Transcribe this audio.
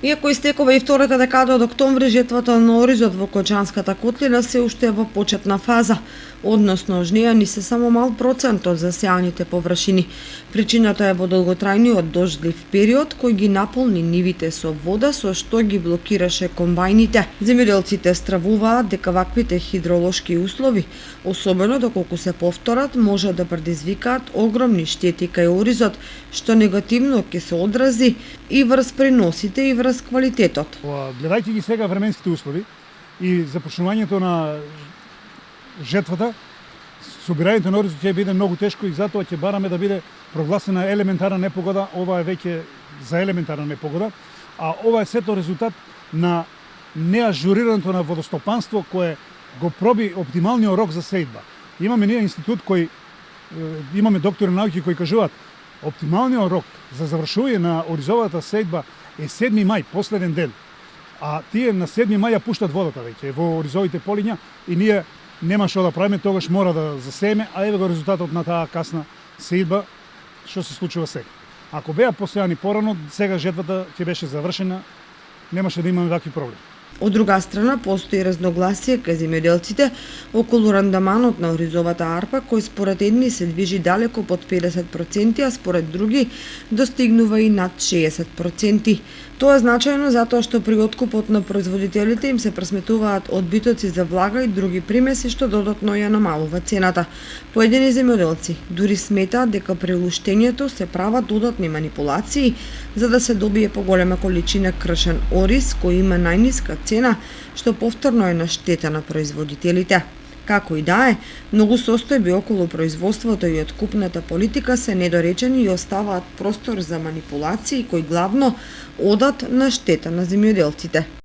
Иако истекува и втората декада од октомври, жетвата на оризот во Кочанската котлина се уште е во почетна фаза, односно жнејани се само мал процент од засеаните површини. Причината е во долготрајниот дождлив период кој ги наполни нивите со вода, со што ги блокираше комбајните. Земјоделците стравуваат дека ваквите хидролошки услови, особено доколку се повторат, може да предизвикаат огромни штети кај оризот, што негативно ќе се одрази и врз приносите и врз квалитетот. Гледајќи ги сега временските услови и започнувањето на жетвата, собирањето на оризот ќе биде многу тешко и затоа ќе бараме да биде прогласена елементарна непогода. Ова е веќе за елементарна непогода, а ова е сето резултат на неажурираното на водостопанство кое го проби оптималниот рок за сејдба. Имаме ние институт кој имаме доктори науки кои кажуваат оптималниот рок за завршување на оризовата сејдба е 7 мај, последен ден. А тие на 7 мај ја пуштат водата веќе во оризовите полиња и ние нема што да правиме, тогаш мора да засееме, а еве го резултатот на таа касна сејдба што се случува сега. Ако беа посејани порано, сега жетвата ќе беше завршена, немаше да имаме вакви проблеми. Од друга страна, постои разногласие кај земјоделците околу рандаманот на оризовата арпа, кој според едни се движи далеко под 50%, а според други достигнува и над 60%. Тоа е значајно затоа што при откупот на производителите им се пресметуваат одбитоци за влага и други примеси што додатно ја намалува цената. Поедини земјоделци дури сметаат дека при луштењето се прават додатни манипулации за да се добие поголема количина кршен ориз кој има најниска цена, што повторно е на штета на производителите. Како и да е, многу состојби околу производството и откупната политика се недоречени и оставаат простор за манипулации кои главно одат на штета на земјоделците.